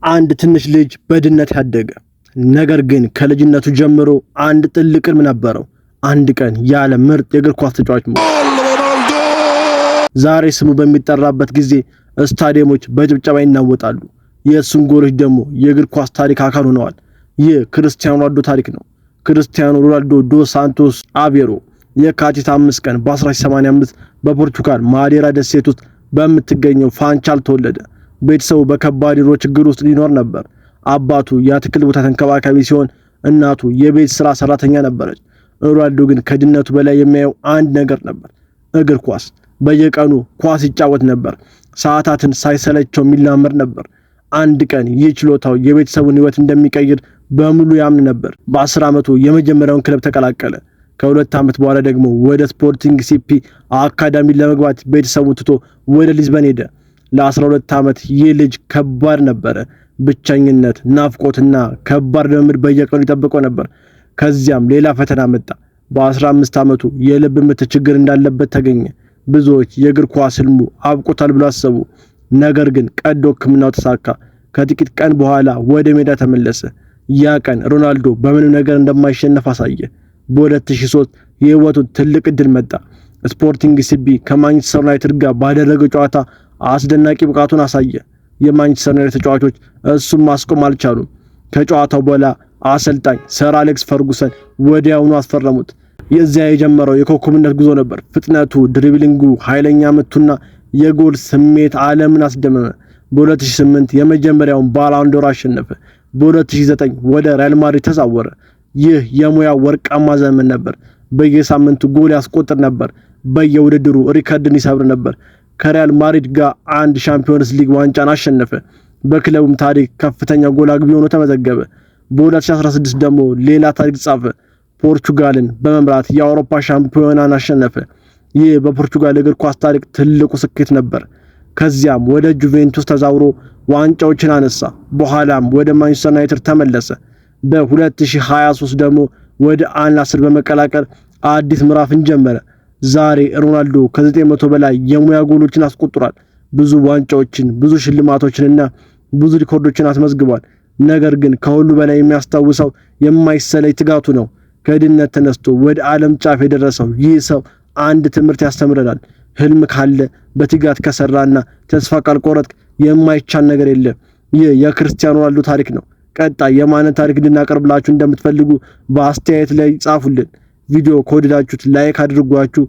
አንድ ትንሽ ልጅ በድህነት ያደገ፣ ነገር ግን ከልጅነቱ ጀምሮ አንድ ጥልቅ ህልም ነበረው። አንድ ቀን የዓለም ምርጥ የእግር ኳስ ተጫዋች መሆን። ዛሬ ስሙ በሚጠራበት ጊዜ ስታዲየሞች በጭብጨባ ይናወጣሉ። የእሱም ጎሎች ደግሞ የእግር ኳስ ታሪክ አካል ሆነዋል። ይህ ክርስቲያኖ ሮናልዶ ታሪክ ነው። ክርስቲያኖ ሮናልዶ ዶስ ሳንቶስ አቬሮ የካቲት 5 ቀን በ1985 በፖርቹጋል ማዴራ ደሴት ውስጥ በምትገኘው ፋንቻል ተወለደ። ቤተሰቡ በከባድ ኑሮ ችግር ውስጥ ሊኖር ነበር። አባቱ የአትክልት ቦታ ተንከባካቢ ሲሆን እናቱ የቤት ስራ ሰራተኛ ነበረች። ሮናልዶ ግን ከድህነቱ በላይ የሚያየው አንድ ነገር ነበር፣ እግር ኳስ። በየቀኑ ኳስ ይጫወት ነበር። ሰዓታትን ሳይሰለቸው የሚላመድ ነበር። አንድ ቀን ይህ ችሎታው የቤተሰቡን ህይወት እንደሚቀይር በሙሉ ያምን ነበር። በ10 ዓመቱ የመጀመሪያውን ክለብ ተቀላቀለ። ከ2 ዓመት በኋላ ደግሞ ወደ ስፖርቲንግ ሲፒ አካዳሚ ለመግባት ቤተሰቡን ትቶ ወደ ሊዝበን ሄደ። ለ12 ዓመት ይህ ልጅ ከባድ ነበረ። ብቸኝነት፣ ናፍቆትና ከባድ ልምምድ በየቀኑ ይጠብቀው ነበር። ከዚያም ሌላ ፈተና መጣ። በ15 ዓመቱ የልብ ምት ችግር እንዳለበት ተገኘ። ብዙዎች የእግር ኳስ ህልሙ አብቅቷል ብሎ አሰቡ። ነገር ግን ቀዶ ሕክምናው ተሳካ። ከጥቂት ቀን በኋላ ወደ ሜዳ ተመለሰ። ያ ቀን ሮናልዶ በምንም ነገር እንደማይሸነፍ አሳየ። በ2003 የህይወቱ ትልቅ እድል መጣ። ስፖርቲንግ ሲፒ ከማንቸስተር ዩናይትድ ጋር ባደረገው ጨዋታ አስደናቂ ብቃቱን አሳየ። የማንቸስተር ዩናይትድ ተጫዋቾች እሱን ማስቆም አልቻሉም። ከጨዋታው በኋላ አሰልጣኝ ሰር አሌክስ ፈርጉሰን ወዲያውኑ አስፈረሙት። የዚያ የጀመረው የኮከብነት ጉዞ ነበር። ፍጥነቱ፣ ድሪብሊንጉ፣ ኃይለኛ ምቱና የጎል ስሜት ዓለምን አስደመመ። በ2008 የመጀመሪያውን ባሎን ዶር አሸነፈ። በ2009 ወደ ሪያል ማድሪድ ተዛወረ። ይህ የሙያ ወርቃማ ዘመን ነበር። በየሳምንቱ ጎል ያስቆጥር ነበር። በየውድድሩ ሪከርድን ይሰብር ነበር። ከሪያል ማድሪድ ጋር አንድ ሻምፒዮንስ ሊግ ዋንጫን አሸነፈ። በክለቡም ታሪክ ከፍተኛ ጎል አግቢ ሆኖ ተመዘገበ። በ2016 ደግሞ ሌላ ታሪክ ጻፈ። ፖርቹጋልን በመምራት የአውሮፓ ሻምፒዮናን አሸነፈ። ይህ በፖርቹጋል እግር ኳስ ታሪክ ትልቁ ስኬት ነበር። ከዚያም ወደ ጁቬንቱስ ተዛውሮ ዋንጫዎችን አነሳ። በኋላም ወደ ማንቸስተር ዩናይትድ ተመለሰ። በ2023 ደግሞ ወደ አል ናስር በመቀላቀል አዲስ ምዕራፍን ጀመረ። ዛሬ ሮናልዶ ከ900 በላይ የሙያ ጎሎችን አስቆጥሯል። ብዙ ዋንጫዎችን፣ ብዙ ሽልማቶችንና ብዙ ሪኮርዶችን አስመዝግቧል። ነገር ግን ከሁሉ በላይ የሚያስታውሰው የማይሰለይ ትጋቱ ነው። ከድህነት ተነስቶ ወደ ዓለም ጫፍ የደረሰው ይህ ሰው አንድ ትምህርት ያስተምረናል። ህልም ካለ በትጋት ከሰራና ተስፋ ካልቆረጥክ የማይቻል ነገር የለም። ይህ የክርስቲያኖ ሮናልዶ ታሪክ ነው። ቀጣይ የማንን ታሪክ እንድናቀርብላችሁ እንደምትፈልጉ በአስተያየት ላይ ጻፉልን። ቪዲዮ ከወደዳችሁት ላይክ አድርጓችሁ